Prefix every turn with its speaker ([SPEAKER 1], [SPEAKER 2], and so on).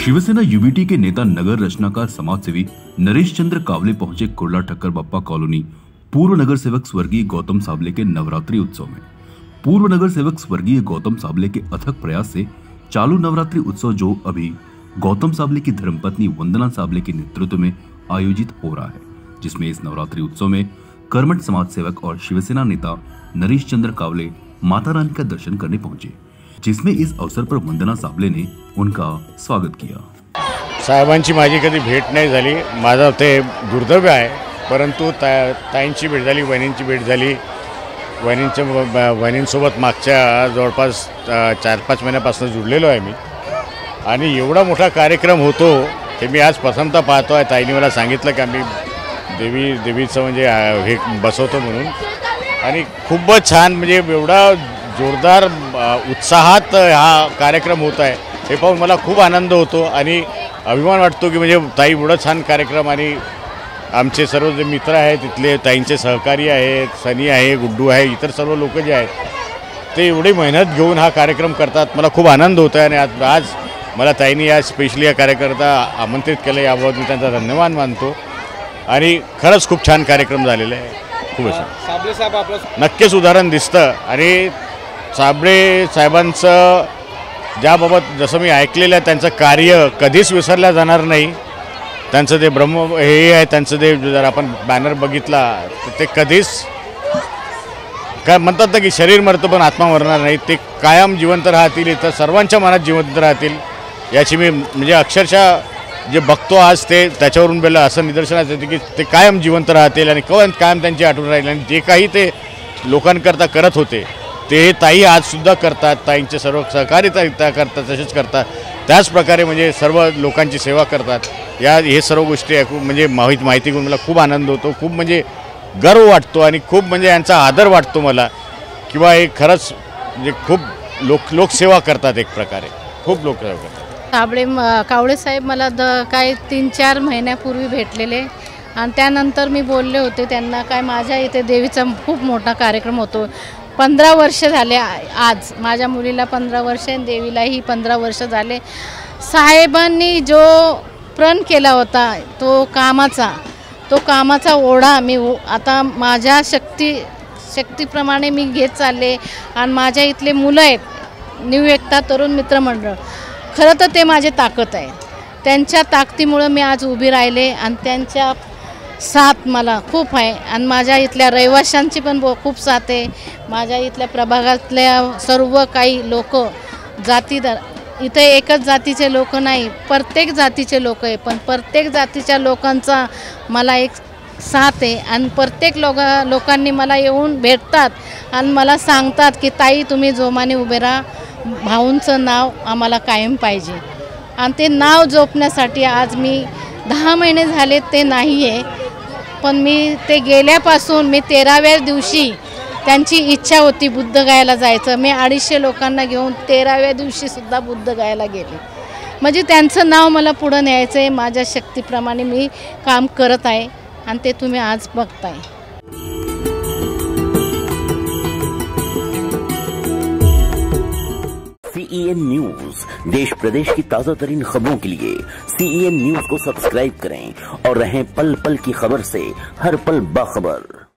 [SPEAKER 1] Shiv Sena UBT के नेता नगर रचनाकार समाजसेवी नरेश चंद्र कावले पहुंचे कुर्ला ठक्कर बप्पा कॉलोनी पूर्व नगर सेवक स्वर्गीय गौतम साबले के नवरात्रि उत्सव में। पूर्व नगर सेवक स्वर्गीय गौतम साबले के अथक प्रयास से चालू नवरात्रि उत्सव, जो अभी गौतम साबले की धर्मपत्नी वंदना साबले के नेतृत्व में आयोजित हो रहा है, जिसमें इस नवरात्रि उत्सव में कर्मठ समाज सेवक और शिवसेना नेता नरेश चंद्र कावले माता रानी का दर्शन करने पहुंचे, जिसमें इस अवसर पर वंदना साबले ने उनका स्वागत किया।
[SPEAKER 2] साहेबांची माझी कधी भेट नाही झाली, माझं ते दुर्दैव आहे, परंतु ताईंची भेट झाली, वहिनींची भेट झाली। वहिनींसोबत मागच्या जवळपास 4-5 महिन्यापासून जुळलेलो आहे मी, आणि एवढा मोठा कार्यक्रम होतो हे मी आज प्रथमतः पाहतो आहे। ताईंनी मला सांगितलं की आम्ही देवीचं म्हणजे हे बसवतो म्हणून, आणि खूपच छान, म्हणजे एवढा जोरदार उत्साहात हा कार्यक्रम होत आहे हे पाहून मला खूप आनंद होतो आणि अभिमान वाटतो की म्हणजे ताई एवढा छान कार्यक्रम, आणि आमचे सर्व जे मित्र आहेत तिथले, ताईंचे सहकारी आहेत, सनी आहे, गुड्डू आहे, इतर सर्व लोक जे आहेत ते एवढी मेहनत घेऊन हा कार्यक्रम करतात। मला खूप आनंद होतो आहे, आणि आज मला ताईंनी या स्पेशली या कार्यकर्ता आमंत्रित केलं, याबाबत मी त्यांचा धन्यवाद मानतो, आणि खरंच खूप छान कार्यक्रम झालेला आहे। खूप
[SPEAKER 3] साबले साहेब आपलं
[SPEAKER 2] नक्कीच उदाहरण दिसतं, आणि साबळे साहेबांचं ज्याबाबत जसं मी ऐकलेलं आहे त्यांचं कार्य कधीच विसरलं जाणार नाही। त्यांचं ते ब्रह्म हे आहे, त्यांचं ते जर आपण बॅनर बघितला तर ते कधीच काय म्हणतात ना की शरीर मरतं पण आत्मा मरणार नाही, ते कायम जिवंत राहतील, इथं सर्वांच्या मनात जिवंत राहतील, याची मी म्हणजे अक्षरशः जे बघतो आज ते त्याच्यावरून बेला असं निदर्शनास येते की ते कायम जिवंत राहतील, आणि कायम त्यांची आठवण राहील, आणि जे काही ते लोकांकरता करत होते ते ताई आजसुद्धा करतात, ताईंचे सर्व सहकारी त्या करतात, तसेच करतात, त्याच प्रकारे म्हणजे सर्व लोकांची सेवा करतात। हे सर्व गोष्टी ऐकून म्हणजे माहिती घेऊन मला खूप आनंद होतो, खूप म्हणजे गर्व वाटतो, आणि खूप म्हणजे यांचा आदर वाटतो मला, किंवा हे खरंच म्हणजे खूप लोकसेवा करतात, एक प्रकारे खूप लोकसेवा करतात।
[SPEAKER 4] साबळे कावळे साहेब मला काय 3-4 महिन्यापूर्वी भेटलेले, आणि त्यानंतर मी बोलले होते त्यांना, काय माझ्या इथे देवीचा खूप मोठा कार्यक्रम होतो, 15 वर्ष झाले, आज माझ्या मुलीला 15 वर्ष, देवीलाही 15 वर्ष झाले। साहेबांनी जो प्रण केला होता तो कामाचा ओढा मी आता माझ्या शक्तीप्रमाणे मी घेत चालले, आणि माझ्या इथले मुलं आहेत, न्यू एकता तरुण मित्र मंडळ, खरं तर ते माझे ताकद आहे, त्यांच्या ताकदीमुळे मी आज उभी राहिले, आणि त्यांच्या साथ मला खूप आहे, आणि माझ्या इथल्या रहिवाशांची पण खूप साथ आहे, माझ्या इथल्या प्रभागातल्या सर्व काही लोक इथे एकच जातीचे लोक नाही, प्रत्येक जातीचे लोक आहे, पण प्रत्येक जातीच्या लोकांचा मला एक साथ आहे, आणि प्रत्येक लोकांनी मला येऊन भेटतात आणि मला सांगतात की ताई तुम्ही जोमाने उभे राहा, भाऊंचं नाव आम्हाला कायम पाहिजे, आणि ते नाव जपण्यासाठी आज मी 10 महिने झाले ते नाही आहे, पण मी ते गेल्यापासून मी 13व्या दिवशी त्यांची इच्छा होती बुद्ध गायला जायचं, मी 250 लोकांना घेऊन 13व्या दिवशीसुद्धा बुद्ध गायला गेले, म्हणजे त्यांचं नाव मला पुढं न्यायचं आहे, माझ्या शक्तीप्रमाणे मी काम करत आहे, आणि ते तुम्ही आज बघताय।
[SPEAKER 5] CEN न्यूज, देश प्रदेश की ताज़ा तरीन खबरों के लिए CEN न्यूज को सब्सक्राइब करें और रहें पल पल की खबर से हर पल बाखबर।